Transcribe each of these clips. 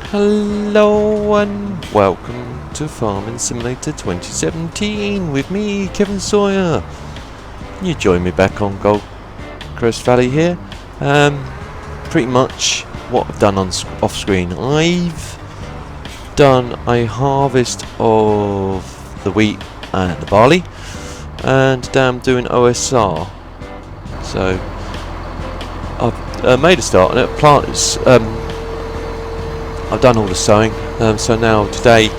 Hello and welcome to Farming Simulator 2017 with me, Kevin Sawyer. You join me back on Gold Coast Valley here. Pretty much what I've done on off screen. I've done a harvest of the wheat and the barley, and I'm doing OSR. So I've made a start on it. Plants. I've done all the sowing, so now today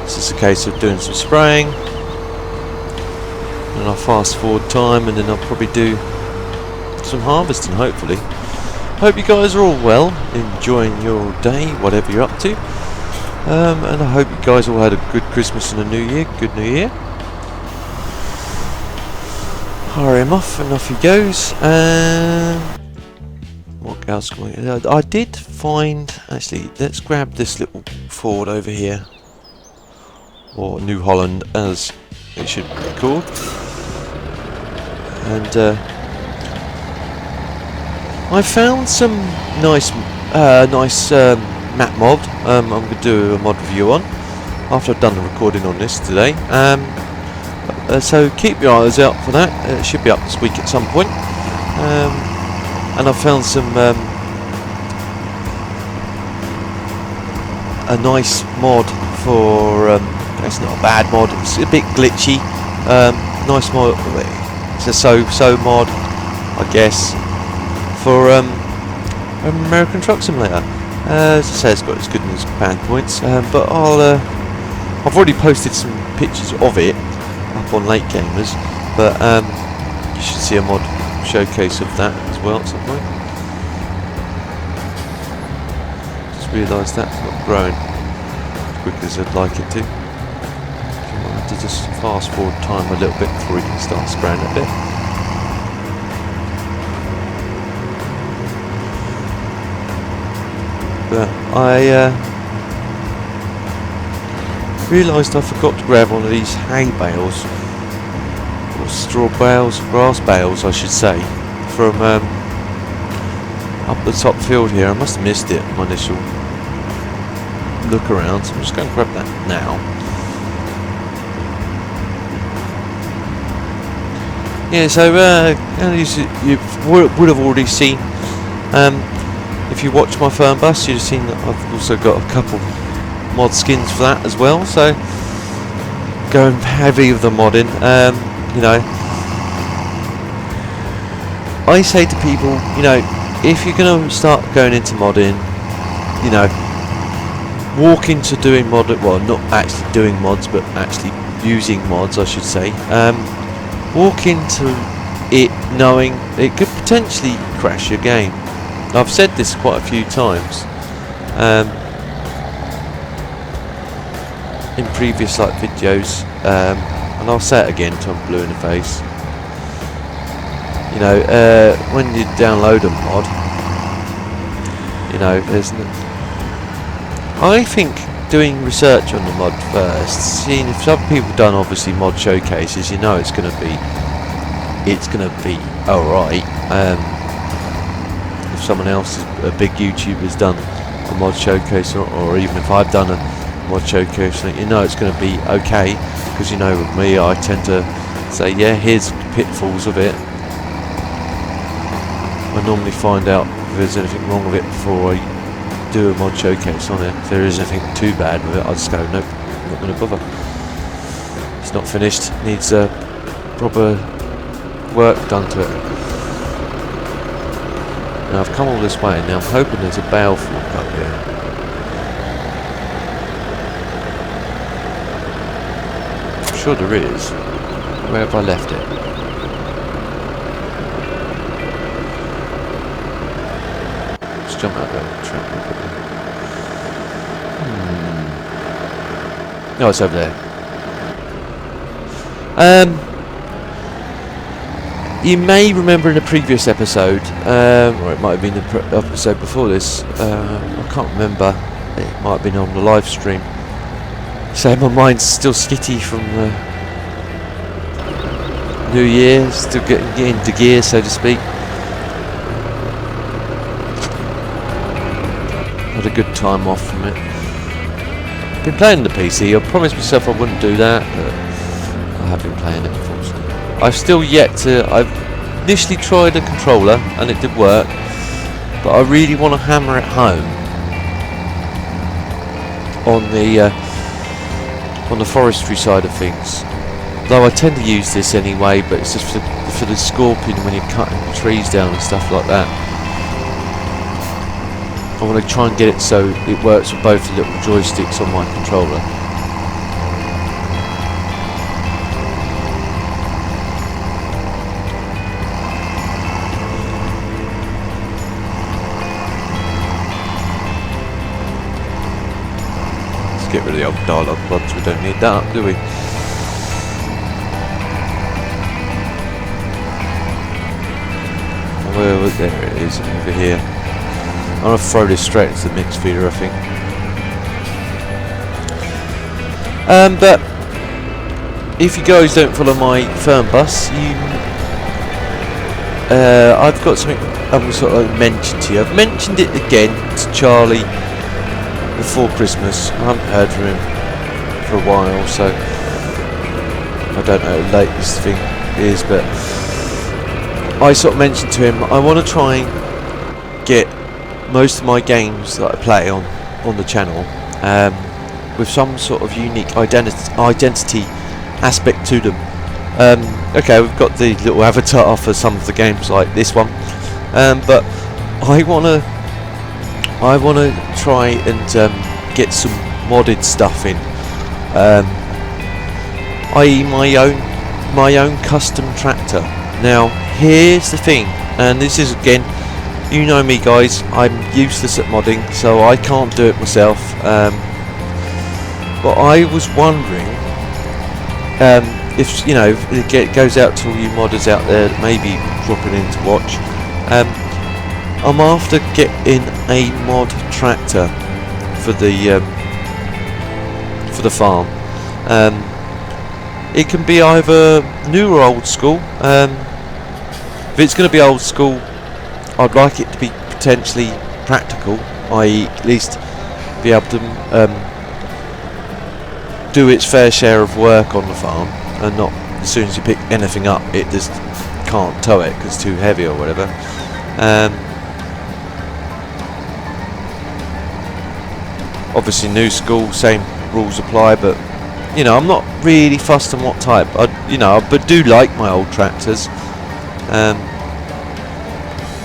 it's just a case of doing some spraying, and I'll fast forward time, and then I'll probably do some harvesting. Hopefully, hope you guys are all well, enjoying your day, whatever you're up to, and I hope you guys all had a good Christmas and a New Year. Good New Year. Hire him off, and off he goes. What else can I did find, actually, let's grab this little Ford over here, or New Holland as it should be called, and I found some nice map mod. I'm going to do a mod review on after I've done the recording on this today, so keep your eyes out for that. It should be up this week at some point. And I found some a nice mod for it's not a bad mod, it's a bit glitchy, nice mod. It's a so mod, I guess, for American Truck Simulator. As I say, it's got its good and its bad points, but I've already posted some pictures of it up on Late Gamers, but you should see a mod showcase of that as well at some point. Just realised that's not growing as quick as I'd like it to. I have to just fast forward time a little bit before we can start spraying a bit. But I realised I forgot to grab one of these hay bales, or straw bales, grass bales I should say, from up the top field here. I must have missed it on my initial look around, so I'm just going to grab that now. Yeah, so you would have already seen, if you watch my firm bus, you'd have seen that I've also got a couple mod skins for that as well, so going heavy with the modding. You know, I say to people, you know, if you're going to start going into modding, you know, walk into doing well, not actually doing mods, but actually using mods, I should say. Walk into it knowing it could potentially crash your game. I've said this quite a few times in previous videos, and I'll say it again till I'm blue in the face. You know, when you download a mod, you know, I think doing research on the mod first, seeing if some people have done obviously mod showcases, you know it's gonna be alright. If someone else, a big YouTuber's done a mod showcase, or even if I've done a mod showcase, you know it's going to be okay, because you know with me, I tend to say, yeah, here's the pitfalls of it. I normally find out if there's anything wrong with it before I do a mod showcase on it. If there is anything too bad with it, I'll just go, nope, I'm not going to bother. It's not finished, needs proper work done to it. Now I've come all this way, and now I'm hoping there's a bale fork up here. I'm sure there is. Where have I left it? Let's jump out there. Track real quickly. No, it's over there. You may remember in a previous episode, or it might have been the episode before this, I can't remember, it might have been on the live stream, so my mind's still skitty from New Year, still getting into gear, so to speak. Had a good time off from it. been playing on the PC. I promised myself I wouldn't do that, but I have been playing it, unfortunately. I've still yet to... I've initially tried a controller, and it did work, but I really want to hammer it home on the forestry side of things. Though I tend to use this anyway, but it's just for the scorpion when you're cutting trees down and stuff like that. I want to try and get it so it works with both the little joysticks on my controller. Let's get rid of the old dialogue buttons, we don't need that, do we? Well, there it is, over here. I'm going to throw this straight into the mix feeder, I think. But if you guys don't follow my firm bus, I've got something I'm sort of mentioned to you. I've mentioned it again to Charlie before Christmas. I haven't heard from him for a while, so I don't know how late this thing is, but I sort of mentioned to him I want to try and get most of my games that I play on the channel with some sort of unique identity aspect to them. Okay, we've got the little avatar for some of the games like this one, but I wanna try and get some modded stuff in, i.e. my own custom tractor. Now here's the thing, and this is again, you know me guys, I'm useless at modding, so I can't do it myself, but I was wondering if, you know, if it goes out to all you modders out there that may be dropping in to watch, I'm after getting a mod tractor for the farm. It can be either new or old school. If it's going to be old school, I'd like it to be potentially practical, i.e. at least be able to do its fair share of work on the farm, and not as soon as you pick anything up it just can't tow it because it's too heavy or whatever. Obviously new school, same rules apply, but you know, I'm not really fussed on what type. But do like my old tractors.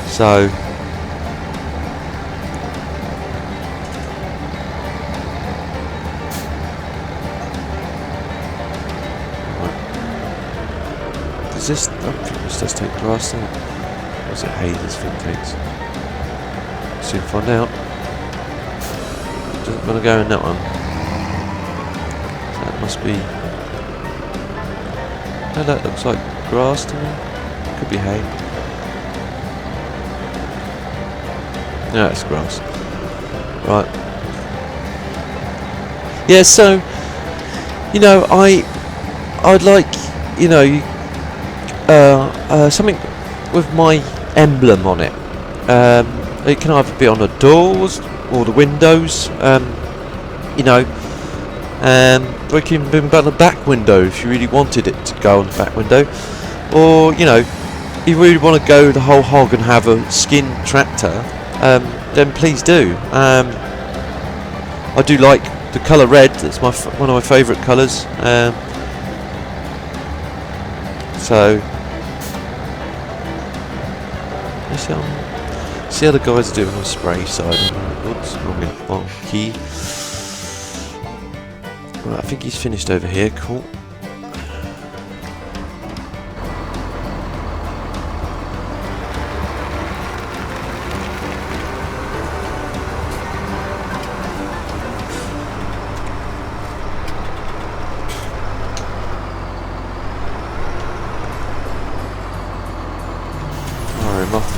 So does this? I think this does take grass, doesn't it? Or is it hay this thing takes? Soon find out. Doesn't want to go in that one. That must be. No, that looks like grass to me. Could be hay. No, it's grass. Right. Yeah. So, you know, I'd like, you know, something with my emblem on it. It can either be on the doors or the windows, you know, or it can be on the back window if you really wanted it to go on the back window, or you know, you really want to go the whole hog and have a skin tractor, then please do. I do like the colour red. That's one of my favourite colours. So see how the guys are doing on the spray side. Oops, wrong key. Right, I think he's finished over here. Cool. Fire him off.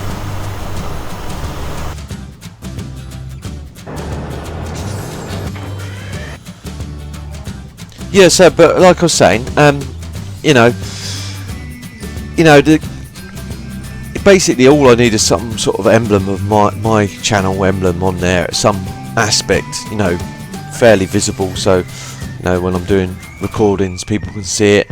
Yeah, so, but like I was saying, you know, basically all I need is some sort of emblem of my channel emblem on there, some aspect, you know, fairly visible, so you know, when I'm doing recordings people can see it,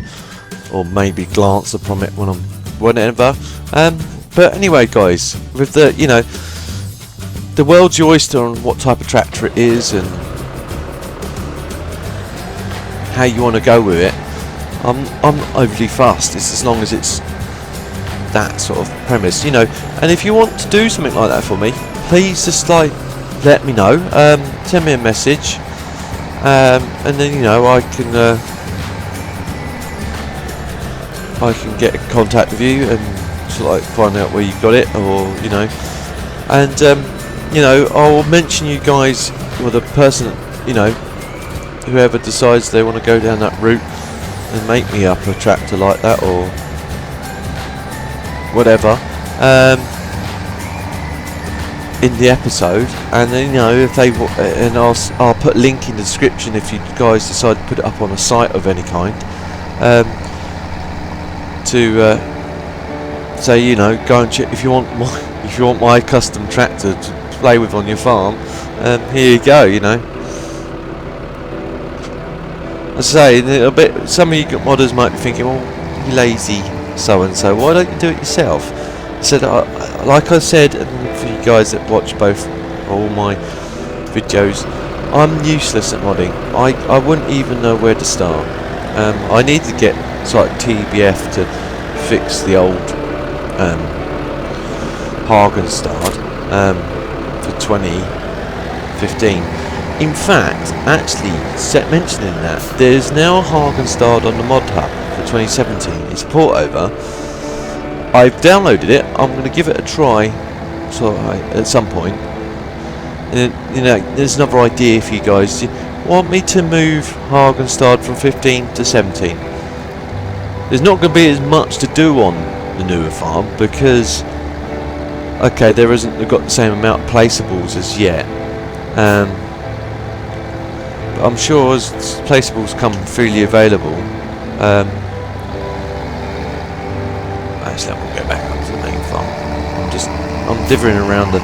or maybe glance upon it when I'm whatever. But anyway guys, with the, you know, the world's your oyster on what type of tractor it is and how you want to go with it. I'm overly fast. It's as long as it's that sort of premise, you know. And if you want to do something like that for me, please just like let me know. Send me a message, and then, you know, I can get in contact with you and sort of like find out where you got it, or you know, and you know, I'll mention you guys, or the person, you know, whoever decides they want to go down that route and make me up a tractor like that or whatever, in the episode. And then, you know, if they and I'll put a link in the description if you guys decide to put it up on a site of any kind, to say, you know, go and check if you want my custom tractor to play with on your farm. Here you go, you know. As I say, a bit, some of you modders might be thinking, well, you lazy so and so, why don't you do it yourself? I said, like I said, and for you guys that watch all my videos, I'm useless at modding. I wouldn't even know where to start. I need to get sort of TBF to fix the old Hagenstad for 2015. In fact, actually, mentioning that, there's now a Hagenstad on the mod hub for 2017. It's a port over. I've downloaded it. I'm going to give it a try, at some point. And, you know, there's another idea for you guys. Do you want me to move Hagenstad from 15 to 17? There's not going to be as much to do on the newer farm because, okay, they've got the same amount of placeables as yet. But I'm sure as placeables come freely available, actually I will go back up to the main farm. I'm dithering around the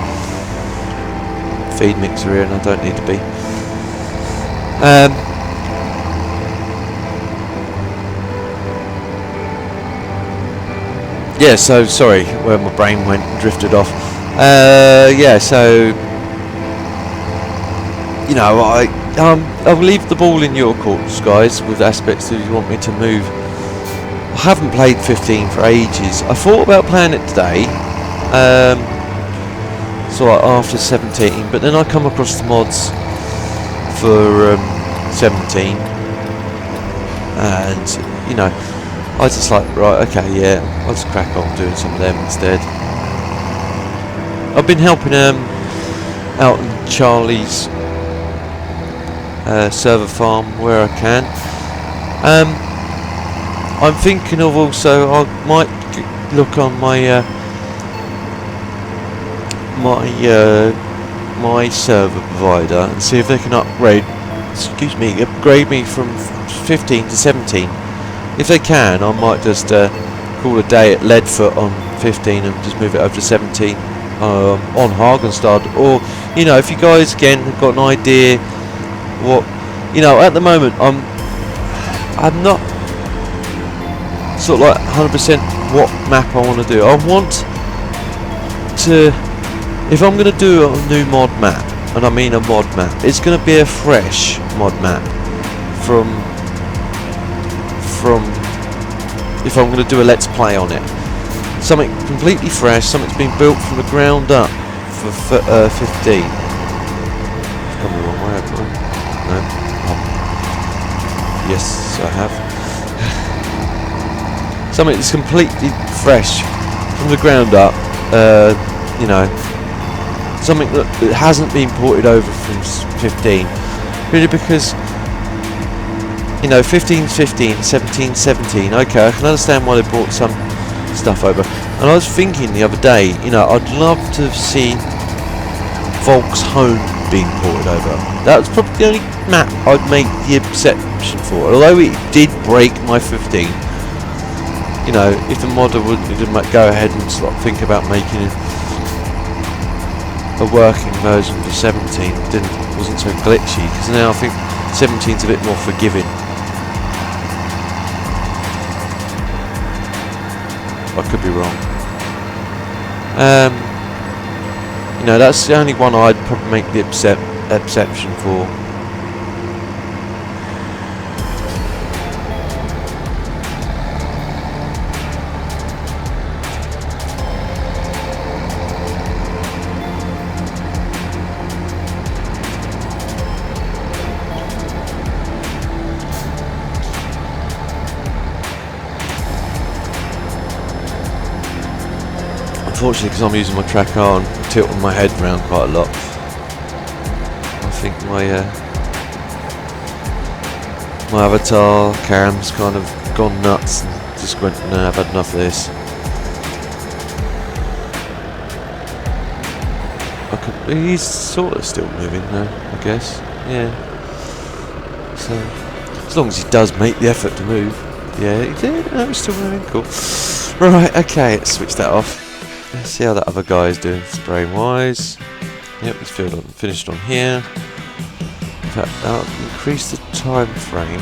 feed mixer here and I don't need to be. Yeah, so sorry where my brain went and drifted off. Yeah, so you know, I'll leave the ball in your courts, guys, with aspects that you want me to move. I haven't played 15 for ages. I thought about playing it today, so like after 17, but then I come across the mods for 17, and you know, I was just like, right, okay, yeah, I'll just crack on doing some of them instead. I've been helping out in Charlie's server farm where I can. I'm thinking of also, I might look on my my server provider and see if they can upgrade me from 15 to 17. If they can, I might just call a day at Leadfoot on 15 and just move it over to 17 on Hagenstad. Or, you know, if you guys again have got an idea what, you know, at the moment I'm not sort of like 100% what map I want to do. I want to, if I'm going to do a new mod map, and I mean a mod map, it's going to be a fresh mod map from if I'm going to do a let's play on it, something completely fresh, something that's been built from the ground up for 15. Come the wrong way, haven't I? No. Yes, I have. Something that's completely fresh from the ground up. You know, something that hasn't been ported over from 15. Really, because, you know, 15's 15, 17's 17. Okay, I can understand why they brought some stuff over. And I was thinking the other day, you know, I'd love to see Volkshome being ported over. That was probably the only map I'd make the exception for. Although it did break my 15. You know, if the modder would go ahead and sort of think about making a working version of 17 wasn't so glitchy, because now I think 17's a bit more forgiving. I could be wrong. You know, that's the only one I'd probably make the exception for. Unfortunately, because I'm using my tracker, I'm tilting my head around quite a lot. I think my avatar cam's kind of gone nuts and just went, no, I've had enough of this. He's sort of still moving though, I guess. Yeah. So, as long as he does make the effort to move. Yeah, he did. No, he's still moving. Cool. Right, okay, let's switch that off. Let's see how that other guy is doing spraying wise. Yep, it's finished on here. In fact, I'll increase the time frame.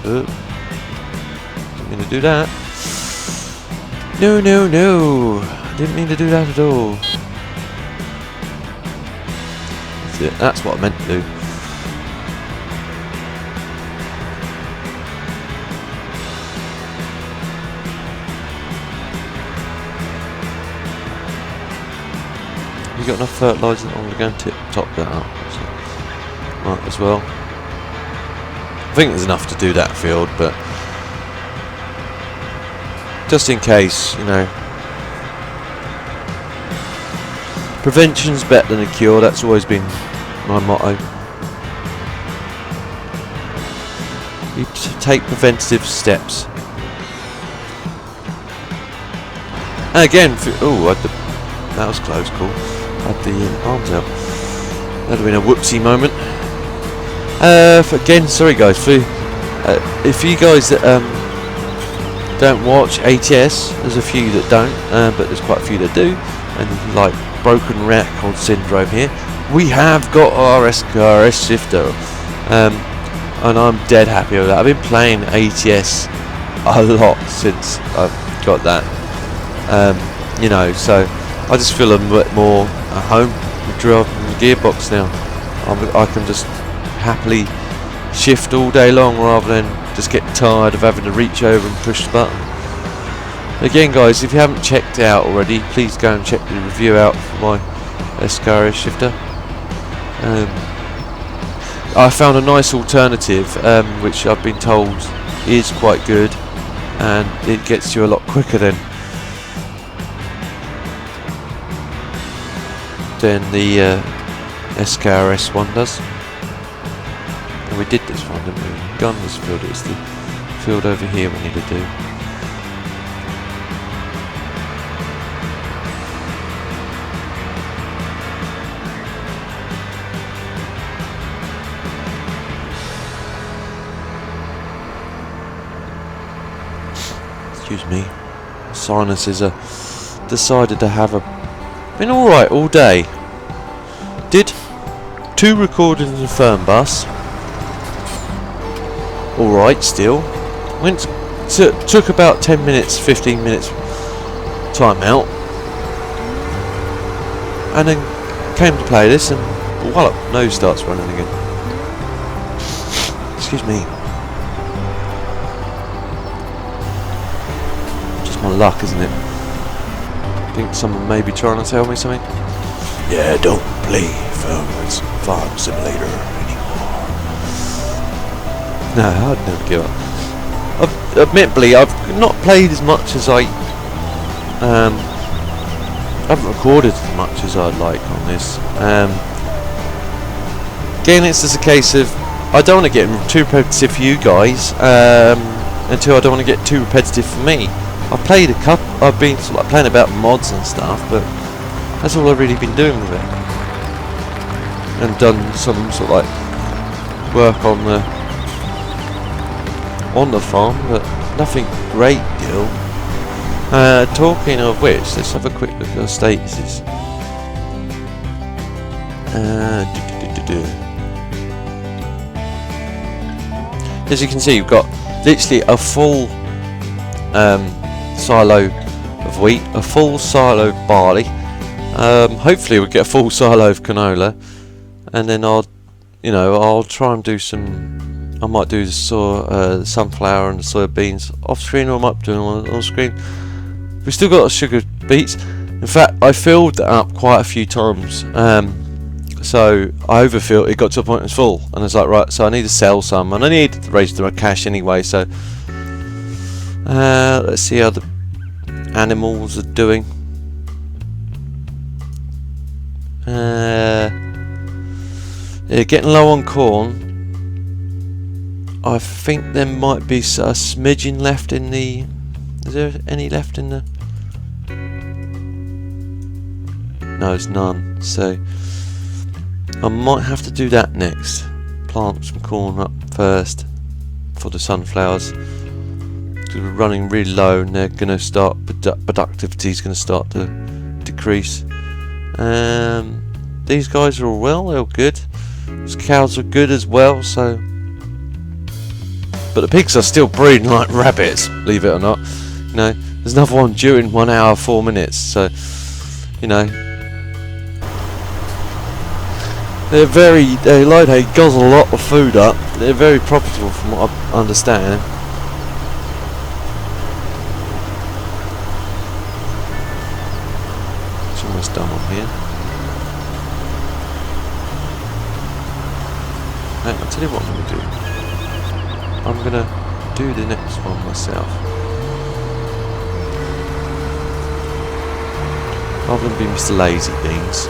Didn't mean to do that. No, no, no. Didn't mean to do that at all. That's it. That's what I meant to do. You got enough fertiliser? I'm going to go and top that up. So, might as well. I think there's enough to do that field, but just in case, you know. Prevention's better than a cure. That's always been my motto. You take preventative steps. And again, oh, that was close. Cool. Had the arms out. That'd have been a whoopsie moment. Again, sorry guys, if you guys that don't watch ATS, there's a few that don't, but there's quite a few that do, and like broken record syndrome here. We have got our SKRS shifter, and I'm dead happy with that. I've been playing ATS a lot since I've got that, you know, so I just feel a bit more at home with driving the gearbox now. I can just happily shift all day long rather than just get tired of having to reach over and push the button. Again guys, if you haven't checked it out already, please go and check the review out for my SKRS shifter. I found a nice alternative which I've been told is quite good, and it gets you a lot quicker than the SKRS one does. And we did this one, didn't we? Gun this field, it's the field over here we need to do. Excuse me, sinuses are decided to have been alright all day. Did 2 recordings in a firm bus. Alright still. Took about 10 minutes, 15 minutes time out. And then came to play this and voila, nose starts running again. Excuse me. Just my luck, isn't it? I think someone may be trying to tell me something. Yeah, don't play Farm Simulator anymore. No, I'd never give up. Admittedly, I've not played as much as I haven't recorded as much as I'd like on this. Again, it's just a case of I don't want to get too repetitive for you guys until I don't want to get too repetitive for me. I've played a couple. I've been sort of like playing about mods and stuff, but that's all I've really been doing with it, and done some sort of like work on the farm, but nothing great deal. Talking of which, let's have a quick look at our statuses. As you can see, we've got literally a full silo of wheat, a full silo of barley. Hopefully we'll get a full silo of canola, and then I'll try and do some. I might do the sunflower and the soybeans off screen, or I might do them on screen. We've still got sugar beets. In fact, I filled that up quite a few times. So I overfilled. It got to a point it was full, and I was like, right, so I need to sell some, and I need to raise my cash anyway. So let's see how the animals are doing. Yeah, getting low on corn. I think there might be a smidgen left in the. Is there any left in the? No, there's none. So I might have to do that next. Plant some corn up first for the sunflowers, because we're running really low, and they're going to start. Productivity is going to start to decrease. These guys are all well. They're all good. These cows are good as well. So, but the pigs are still breeding like rabbits. Believe it or not. You know, there's another one due in 1 hour 4 minutes. So, you know. They guzzle a lot of food up. They're very profitable from what I understand. It's almost done on here. Hey, I'll tell you what I'm going to do. I'm going to do the next one myself. Rather than be Mr. Lazy Beans.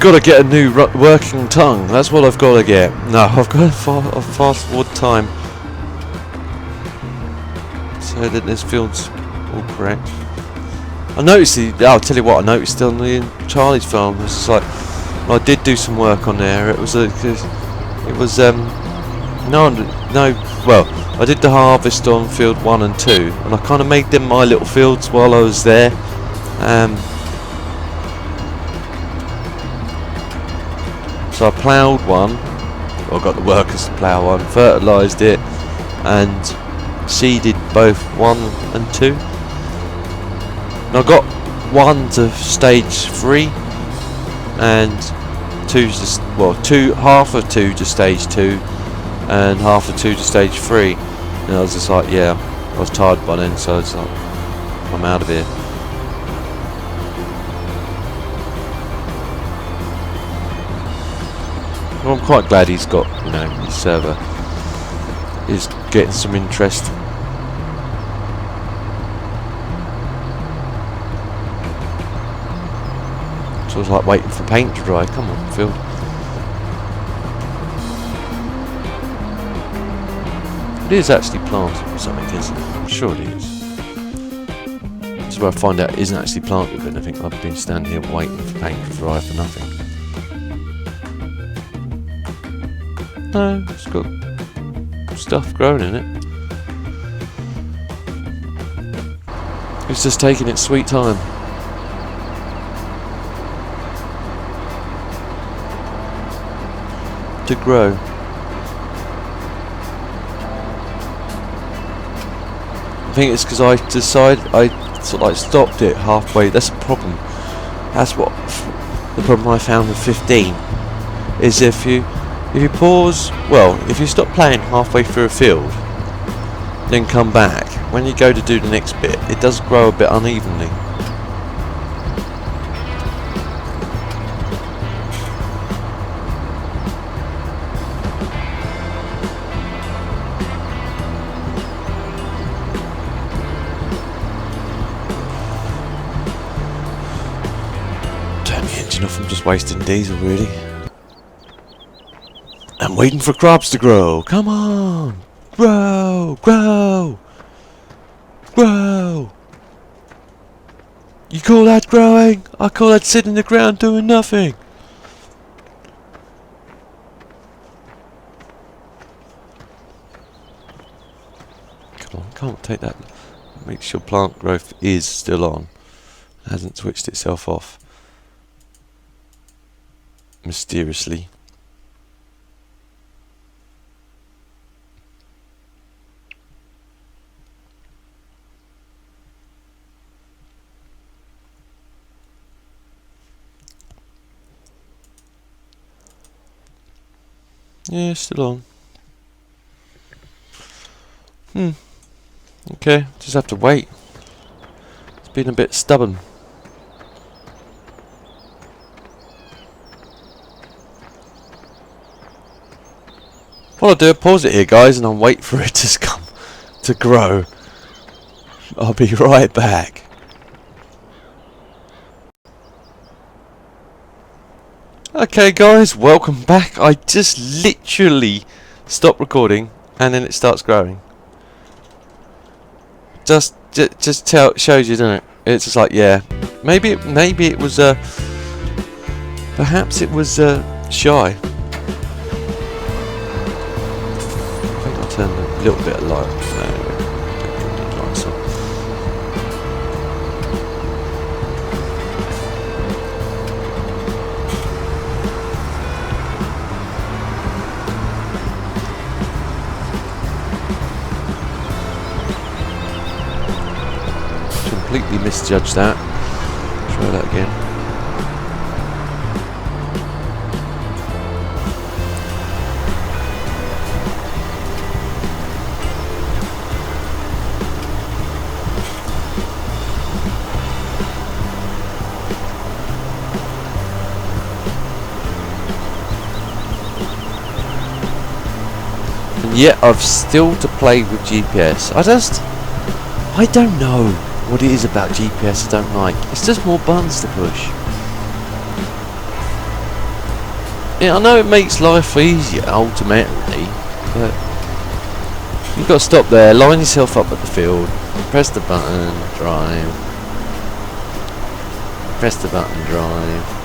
Gotta get a new working tongue. That's what I've got to get. No, I've got a fast forward time so that this field's all correct. I noticed I'll tell you what I noticed on the Charlie's farm. It was just like, I did do some work on there. It was well, I did the harvest on field 1 and 2, and I kind of made them my little fields while I was there. So I ploughed one, I got the workers to plough one, fertilised it, and seeded both 1 and 2. And I got 1 to stage 3, and 2's just, well, half of 2 to stage 2, and half of 2 to stage 3. And I was just like, yeah, I was tired by then, so it's like, I'm out of here. Well, I'm quite glad he's got, his server is getting some interest. So I was like waiting for paint to dry. Come on, Phil. It is actually planted or something, isn't it? I'm sure it is. This is where I find out it isn't actually planted with anything. I've been standing here waiting for paint to dry for nothing. No, it's got stuff growing in it. It's just taking its sweet time. To grow. I think it's because I sort of like stopped it halfway. That's a problem. That's what the problem I found with 15 is if you pause, well, if you stop playing halfway through a field, then come back, when you go to do the next bit, it does grow a bit unevenly. Turn the engine off, I'm just wasting diesel really. I'm waiting for crops to grow. Come on! Grow! Grow! Grow! You call that growing? I call that sitting in the ground doing nothing. Come on, can't take that. Make sure plant growth is still on. It hasn't switched itself off. Mysteriously. Yeah, still on. Okay, just have to wait. It's been a bit stubborn. What I'll do, pause it here, guys, and I'll wait for it to come to grow. I'll be right back. Okay, guys, welcome back. I just literally stopped recording, and then it starts growing. Just shows you, doesn't it? It's just like, yeah, maybe it was perhaps it was shy. I think I'll turn a little bit of light. Completely misjudged that. Try that again. And yet I've still to play with GPS. I don't know what it is about GPS I don't like. It's just more buttons to push. Yeah, I know it makes life easier ultimately, but you've got to stop there, line yourself up at the field, press the button, drive. Press the button, drive.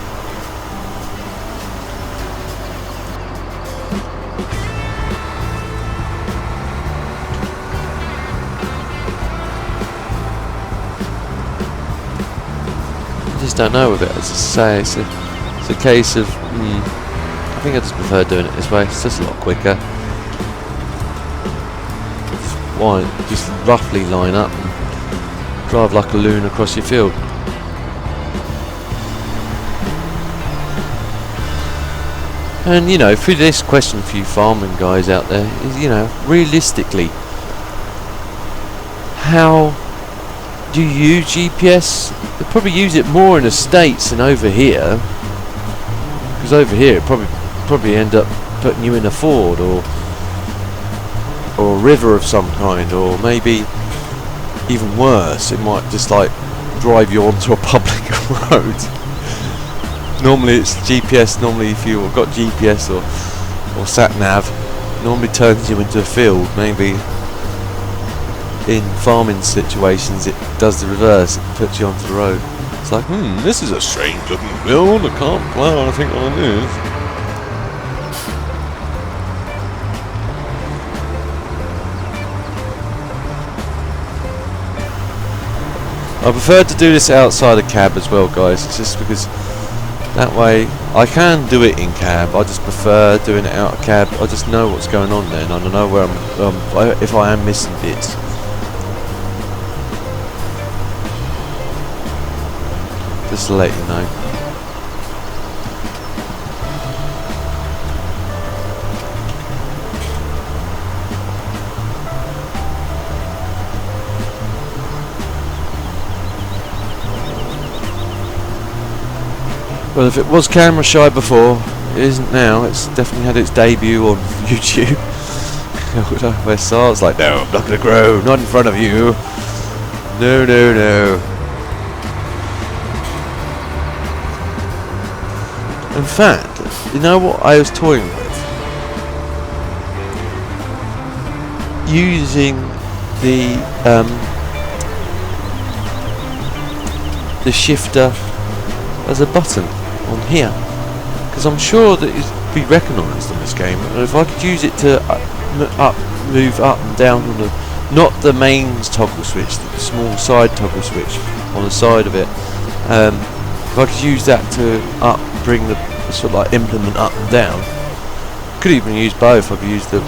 I just don't know with it. As I say, it's a case of I think I just prefer doing it this way. It's just a lot quicker. Just roughly line up and drive like a loon across your field. And you know, through this question for you farming guys out there is, you know, realistically, how do you use GPS? They probably use it more in the States than over here, because over here it probably end up putting you in a ford or a river of some kind, or maybe even worse, it might just like drive you onto a public road. Normally it's GPS. Normally if you've got GPS or sat nav, normally turns you into a field. Maybe in farming situations it does the reverse, it puts you onto the road. It's like, this is a strange looking field, I can't plough anything on this. I prefer to do this outside a cab as well, guys. It's just because that way I can do it in cab. I just prefer doing it out of cab. I just know what's going on then, and I know where if I am missing bits. Just to let you know. Well, if it was camera shy before, it isn't now. It's definitely had its debut on YouTube. Where Sar's like, no, I'm not going to grow, not in front of you. No, no, no. In fact, you know what I was toying with? Using the the shifter as a button on here, because I'm sure that it'd be recognised in this game. And if I could use it to move up and down on the, not the main toggle switch, the small side toggle switch on the side of it. If I could use that to bring the sort of like implement up and down. Could even use both. I could use the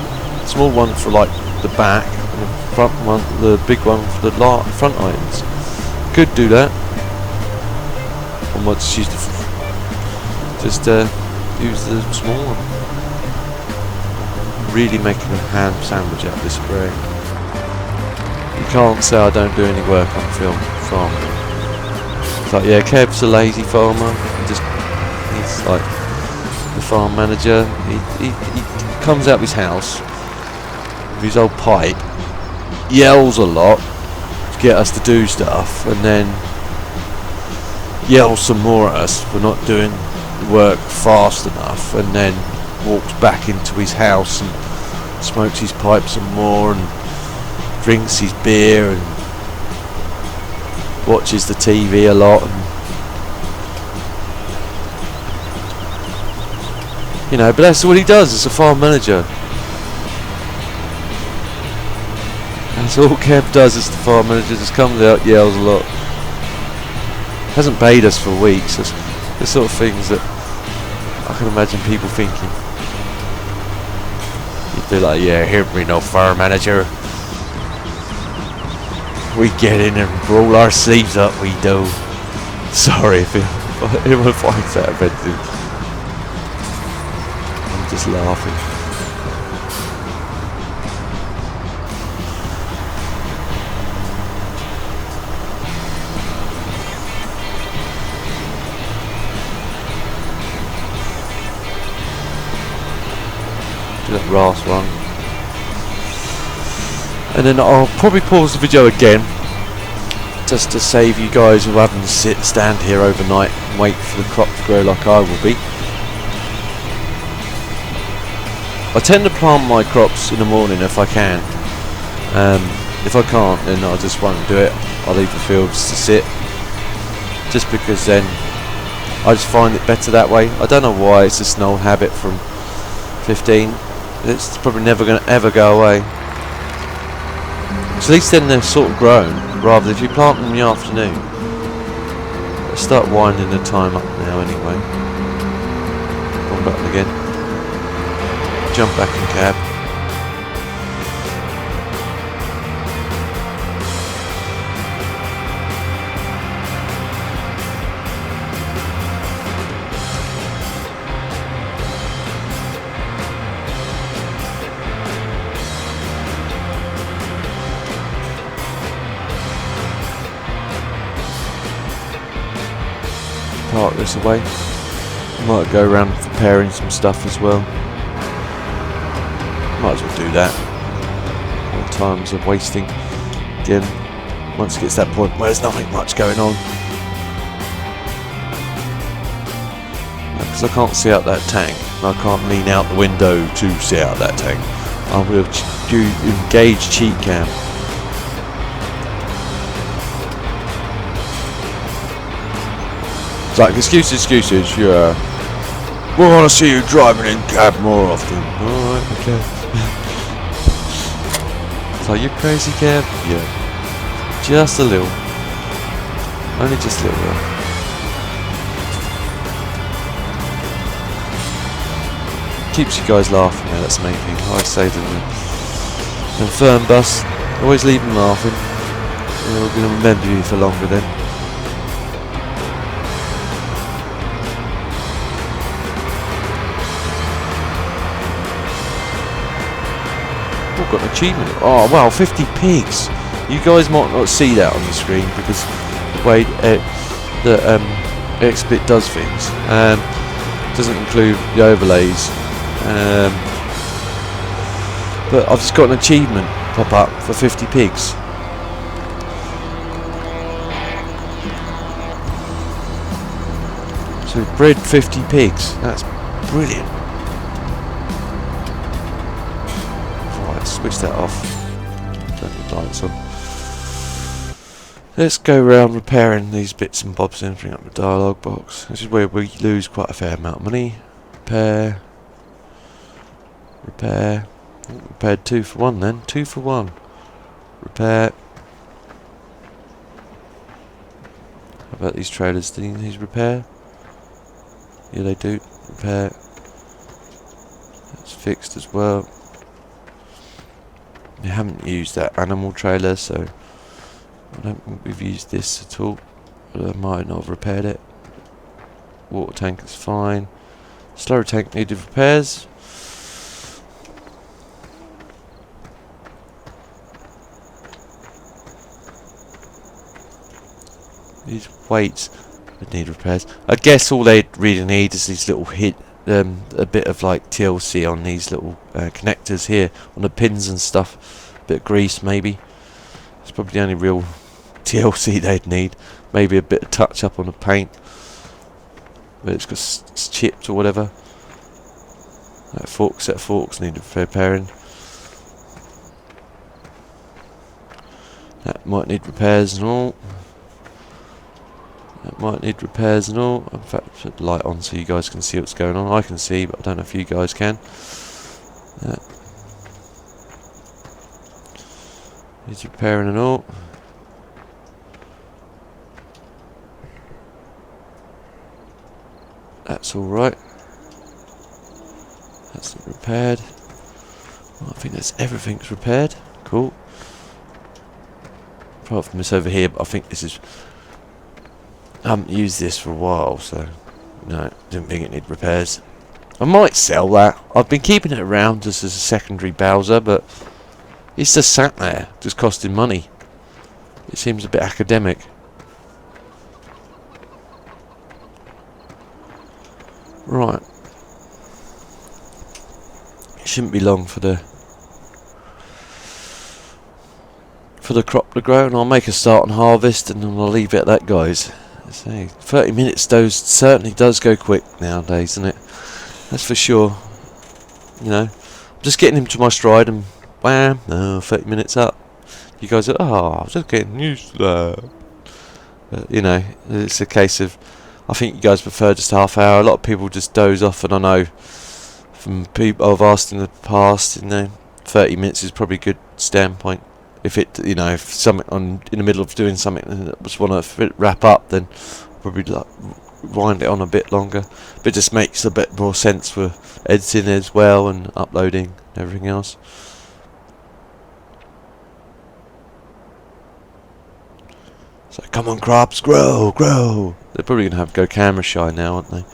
small one for like the back and the front one, the big one for the front items. Could do that. I might just use use the small one. Really making a ham sandwich out of this spray. You can't say I don't do any work on film farming. It's like, yeah, Kev's a lazy farmer. He's like the farm manager. He comes out of his house with his old pipe, yells a lot to get us to do stuff, and then yells some more at us for not doing the work fast enough, and then walks back into his house and smokes his pipe some more and drinks his beer and watches the TV a lot, and you know, but that's what he does as a farm manager. That's all Kev does as the farm manager, just comes out, yells a lot. Hasn't paid us for weeks. That's the sort of things that I can imagine people thinking. You'd be like, yeah, here we no farm manager. We get in and roll our sleeves up, we do. Sorry if anyone finds that offensive. I'm just laughing. Do that last one. And then I'll probably pause the video again, just to save you guys who having to stand here overnight and wait for the crop to grow like I will be. I tend to plant my crops in the morning if I can. If I can't, then I just won't do it. I'll leave the fields to sit, just because then I just find it better that way. I don't know why, it's just an old habit from 15. It's probably never going to ever go away. So at least then they're sort of grown, rather if you plant them in the afternoon. Let's start winding the time up now anyway. One button again. Jump back in cab. Park this away. Might go around preparing some stuff as well. Might as well do that. All times of wasting. Again, once it gets to that point where there's nothing much going on. Because I can't see out that tank. And I can't lean out the window to see out that tank. I will engage cheat cam. It's like, excuses, yeah. We want to see you driving in cab more often. Alright, okay. So you crazy cab? Yeah. Just a little. Only just a little though. Keeps you guys laughing now, that's the main thing. I say to the firm bus, always leave them laughing. We're going to remember you for longer then. Got an achievement. Oh wow, 50 pigs. You guys might not see that on the screen because the way the XSplit does things doesn't include the overlays. But I've just got an achievement pop up for 50 pigs. So we bred 50 pigs. That's brilliant. Switch that off. Turn the lights on. Let's go around repairing these bits and bobs and bring up the dialogue box. This is where we lose quite a fair amount of money. Repair. Repair. Oh, repaired 2 for 1 then. 2 for 1. Repair. How about these trailers? Do these repair? Yeah, they do. Repair. That's fixed as well. We haven't used that animal trailer, so I don't think we've used this at all. But I might not have repaired it. Water tank is fine. Slower tank needed repairs. These weights would need repairs. I guess all they really need is these little a bit of like TLC on these little connectors here on the pins and stuff. A bit of grease maybe. It's probably the only real TLC they'd need. Maybe a bit of touch up on the paint. But it's got chipped or whatever. That set of forks need repairing. That might need repairs and all. That might need repairs and all. In fact, put the light on so you guys can see what's going on. I can see, but I don't know if you guys can. Needs repairing and all. That's alright. That's not repaired. Well, I think that's everything's repaired. Cool. Apart from this over here, but I think this is... I haven't used this for a while, so no, didn't think it needed repairs. I might sell that. I've been keeping it around just as a secondary Bowser, but it's just sat there, just costing money. It seems a bit academic. Right. It shouldn't be long for the crop to grow, and I'll make a start on harvest, and then I'll leave it at that, guys. Say 30 minutes certainly does go quick nowadays, isn't it? That's for sure. You know, I'm just getting him to my stride, and wham, 30 minutes up. You guys are, oh, I'm just getting used to that. But, you know, it's a case of, I think you guys prefer just half hour. A lot of people just doze off, and I know from people I've asked in the past, 30 minutes is probably a good standpoint. If it, if something in the middle of doing something and I just want to wrap up, then I'll probably wind it on a bit longer. But it just makes a bit more sense for editing as well and uploading and everything else. So come on, crops, grow, grow. They're probably gonna have to go camera shy now, aren't they?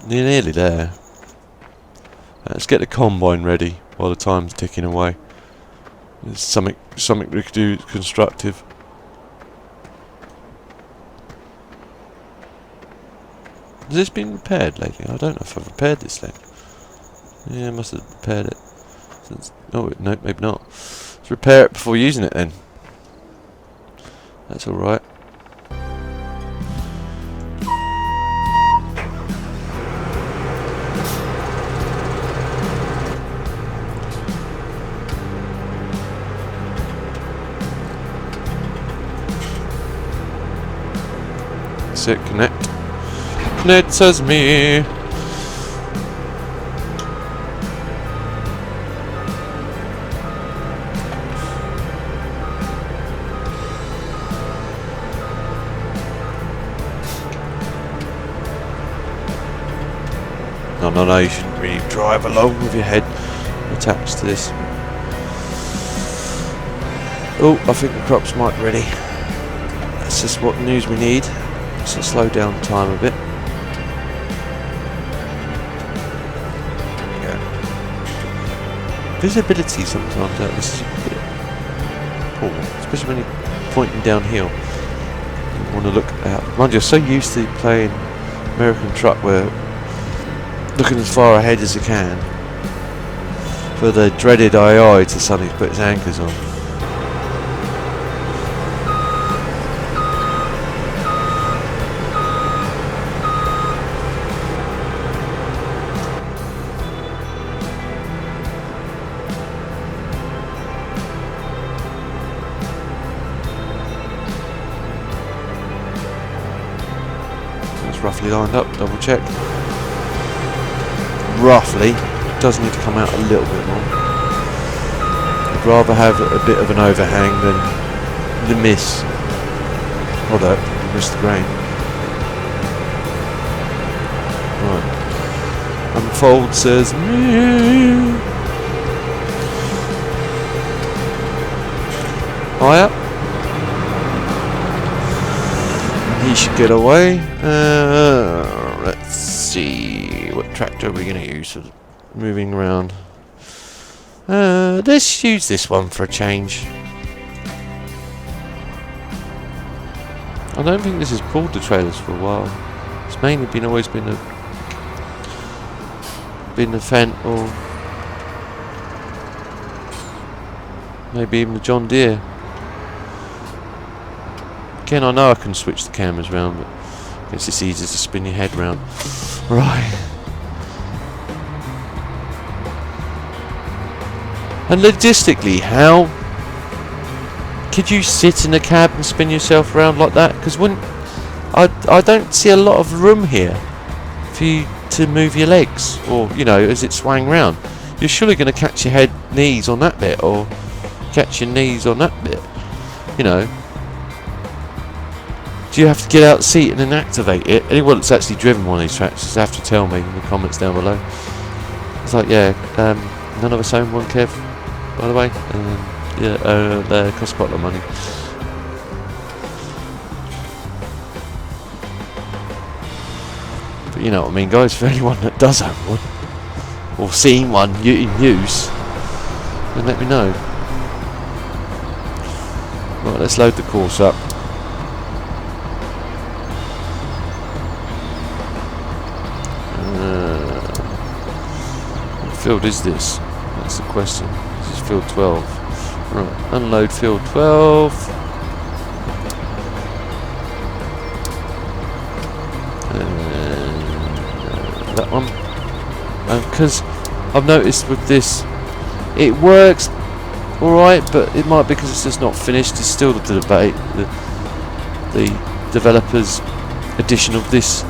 They're nearly there. Let's get the combine ready while the time's ticking away. There's something we could do constructive. Has this been repaired lately? I don't know if I've repaired this thing. Yeah, I must have repaired it. No, maybe not. Let's repair it before using it then. That's alright. That's it, connect. Connect says me. No, you shouldn't really drive along with your head attached to this. Oh, I think the crops might be ready. That's just what news we need. So slow down time a bit. Yeah. Visibility sometimes this is a bit poor, especially when you're pointing downhill. You want to look out. Mind you, you're so used to playing American Truck where looking as far ahead as you can for the dreaded II to suddenly put its anchors on. roughly lined up. Double check. Roughly. It does need to come out a little bit more. I'd rather have a bit of an overhang than the miss. Although, miss the grain. Right. Unfold says no. Higher. He should get away. Let's see. What tractor are we going to use for moving around? Let's use this one for a change. I don't think this has pulled the trailers for a while. It's mainly always been a Fendt or maybe even the John Deere. Again, I know I can switch the cameras around, but it's just easier to spin your head round. Right. And logistically, how could you sit in a cab and spin yourself around like that? Because I don't see a lot of room here for you to move your legs, or as it swang round. You're surely going to catch your knees on that bit, or catch your knees on that bit. Do you have to get out the seat and then activate it? Anyone that's actually driven one of these tractors have to tell me in the comments down below. It's like, yeah, none of us own one, Kev, by the way. They cost quite a lot of money. But you know what I mean, guys, for anyone that does own one, or seen one in use, then let me know. Right, let's load the course up. What field is this? That's the question. This is field 12. Right, unload field 12. That one. Because I've noticed with this, it works alright, but it might be because it's just not finished. It's still the debate. The developers' edition of this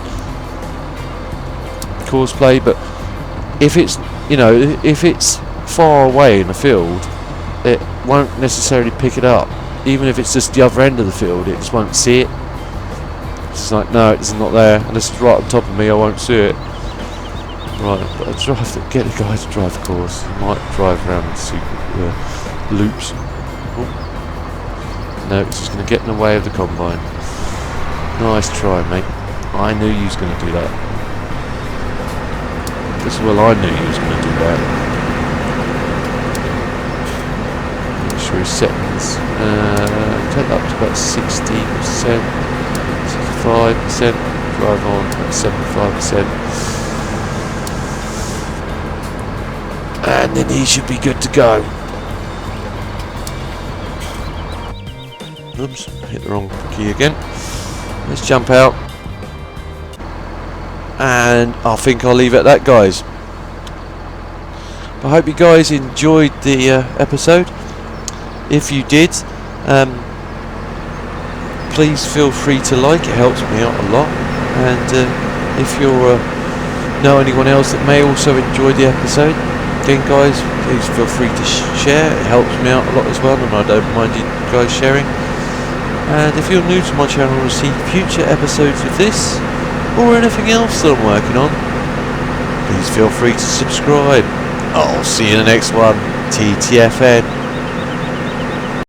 course play, but if it's if it's far away in the field, it won't necessarily pick it up. Even if it's just the other end of the field, it just won't see it. It's like, no, it's not there, unless it's right on top of me, I won't see it. Right, but I get the guy to drive the course. He might drive around in super loops. Oh. No, it's just going to get in the way of the combine. Nice try, mate. I knew you was going to do that. Well, I knew you was going to do that. Make sure his settings take up to about 60%, 65%, drive on at 75%, and then he should be good to go. Oops, hit the wrong key again. Let's jump out. And I think I'll leave it at that, guys. I hope you guys enjoyed the episode. If you did, please feel free to like. It helps me out a lot. And if you know anyone else that may also enjoy the episode, again, guys, please feel free to share. It helps me out a lot as well, and I don't mind you guys sharing. And if you're new to my channel and see future episodes of this, or anything else that I'm working on, please feel free to subscribe. I'll see you in the next one. TTFN.